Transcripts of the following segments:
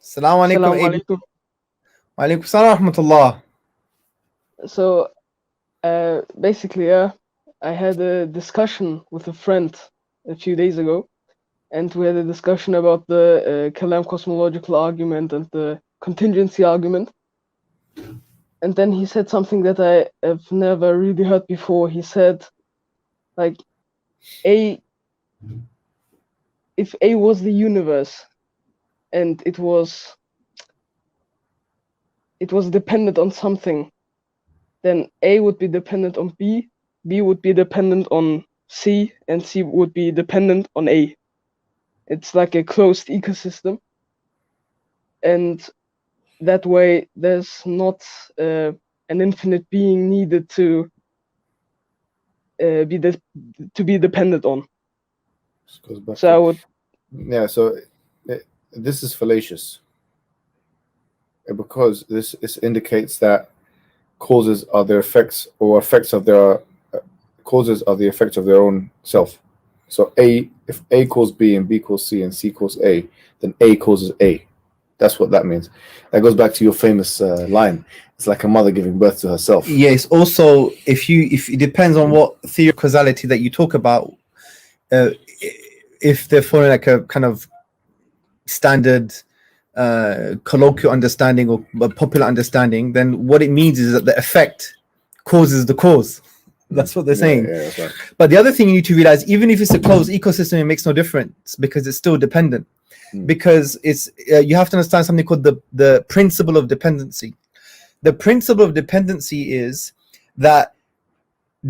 Assalamu alaikum. Assalamu alaikum. Wa alaikum assalam wa rahmatullah. So, basically, I had a discussion with a friend a few days ago, and we had a discussion about the Cosmological argument and the contingency argument. And then he said something that I have never really heard before. He said, like, if A was the universe and it was dependent on something, then A would be dependent on B, B would be dependent on C, and C would be dependent on A. It's like a closed ecosystem, and that way there's not an infinite being needed to be dependent on. This goes back So to- I would, Yeah, so this is fallacious because this indicates that causes are their effects, or effects of their causes are the effects of their own self. So if A causes B and B causes C and C causes A, then A causes A. That's what that means. That goes back to your famous line. It's like a mother giving birth to herself. Yes. Also, if it depends on what theory of causality that you talk about, if they're following like a kind of standard colloquial understanding or a popular understanding, then what it means is that the effect causes the cause. That's what they're saying. Yeah, that's right. But the other thing you need to realize, even if it's a closed ecosystem, it makes no difference because it's still dependent. Because it's you have to understand something called the principle of dependency. The principle of dependency is that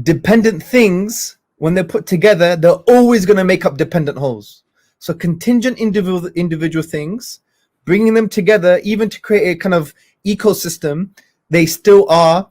dependent things, when they're put together, they're always going to make up dependent wholes. So contingent individual things, bringing them together, even to create a kind of ecosystem, they still are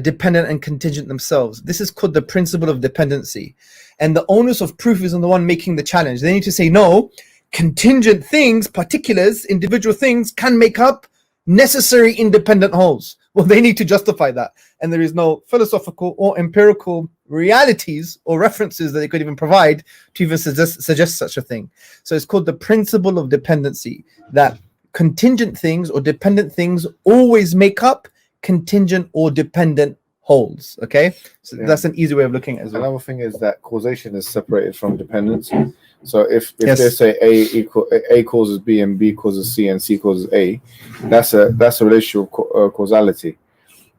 dependent and contingent themselves. This is called the principle of dependency. And the onus of proof is on the one making the challenge. They need to say, no, contingent things, particulars, individual things can make up necessary independent wholes. Well, they need to justify that. And there is no philosophical or empirical realities or references that they could even provide to even suggest such a thing. So it's called the principle of dependency, that contingent things or dependent things always make up contingent or dependent wholes. Okay, so that's an easy way of looking at it as well. Another thing is that causation is separated from dependence. So if Yes. they say A causes B and B causes C and C causes A, that's a relational causality.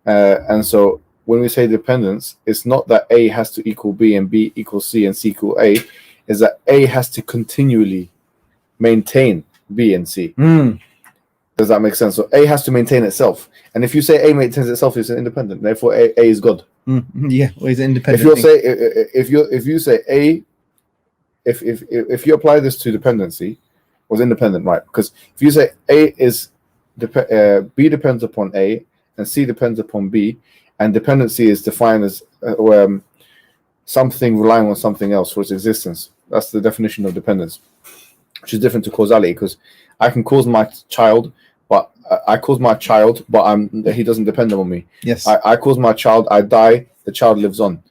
And so when we say dependence, it's not that A has to equal B and B equals C and C equal A, is that A has to continually maintain B and C. Does that make sense? So A has to maintain itself. And if you say A maintains itself, it's independent. Therefore, A is God. Yeah, well, it's an independent. If you say A, if you apply this to dependency, was independent, right? Because if you say A is B depends upon A and C depends upon B, and dependency is defined as something relying on something else for its existence. That's the definition of dependence, which is different to causality. Because I can cause my child, but he doesn't depend on me. Yes. I cause my child, I die, the child lives on.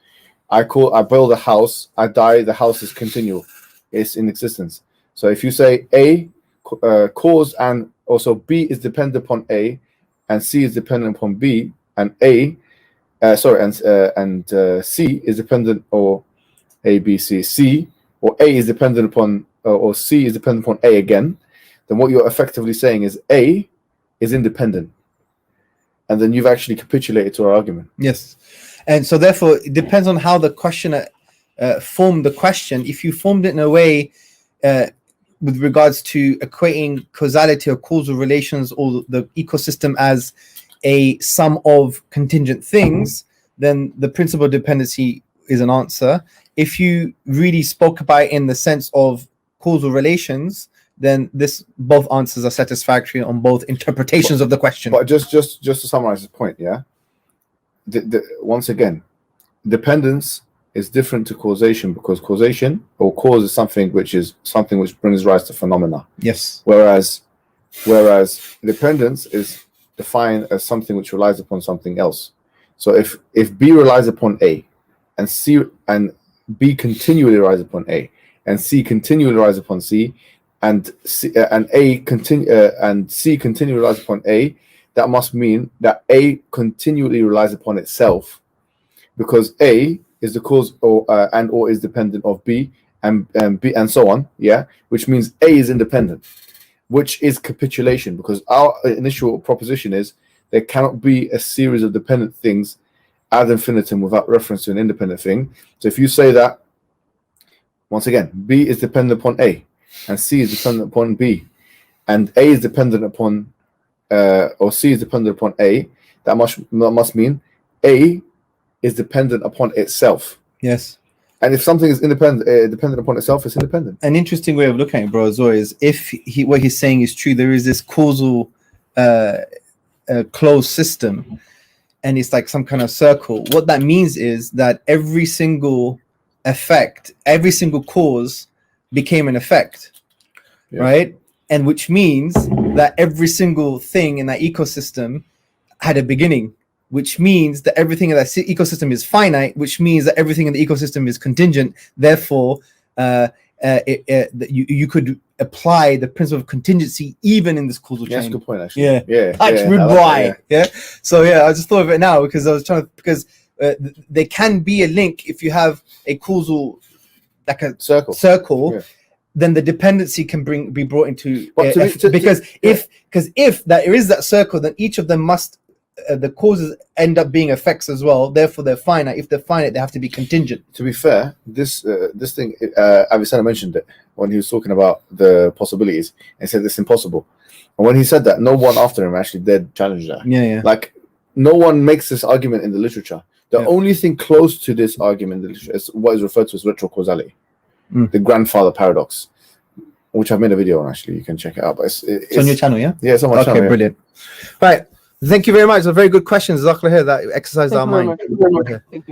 I build a house, I die, the house is continual, it's in existence. So if you say A cause and also B is dependent upon A, and C is dependent upon B, and C is dependent, or A, B, C, or A is dependent upon, or C is dependent upon A again, then what you're effectively saying is A is independent. And then you've actually capitulated to our argument. Yes. And so therefore, it depends on how the questioner formed the question. If you formed it in a way with regards to equating causality or causal relations or the ecosystem as a sum of contingent things, then the principle of dependency is an answer. If you really spoke about it in the sense of causal relations, then both answers are satisfactory on both interpretations of the question. But just to summarize the point, yeah. Once again, dependence is different to causation, because causation or cause is something which brings rise to phenomena. Yes. Whereas dependence is defined as something which relies upon something else. So if B relies upon A, and C and B continually relies upon A, and C continually relies upon C, and A continue and C continually relies upon A, that must mean that A continually relies upon itself, because A is the cause or is dependent of B, and B and so on. Yeah, which means A is independent, which is capitulation, because our initial proposition is there cannot be a series of dependent things ad infinitum without reference to an independent thing. So if you say that, once again, B is dependent upon A, and C is dependent upon B, and A is dependent upon or C is dependent upon A, that must mean A is dependent upon itself. Yes. And if something is dependent upon itself, it's independent. An interesting way of looking at it, bro, as well, is if what he's saying is true, there is this causal closed system, and it's like some kind of circle. What that means is that every single effect, every single cause became an effect, right? And which means that every single thing in that ecosystem had a beginning, which means that everything in that ecosystem is finite, which means that everything in the ecosystem is contingent. Therefore, you could apply the principle of contingency even in this causal chain. That's a good point, actually. Yeah. So I just thought of it now because I was trying to, because there can be a link if you have a causal, like a circle. Then the dependency can be brought into because if there is that circle, then each of them must the causes end up being effects as well. Therefore, they're finite. If they're finite, they have to be contingent. To be fair, this thing, Avicenna mentioned it when he was talking about the possibilities and said it's impossible. And when he said that, no one after him actually did challenge that. Yeah. Like no one makes this argument in the literature. The only thing close to this argument in the literature is what is referred to as retrocausality, the grandfather paradox, which I've made a video on. Actually, you can check it out. But it's on your channel, yeah. Yeah, it's on my channel. Okay, brilliant. Right. Thank you very much. Those are very good questions. That exercised our mind. Thank you very much. Thank you.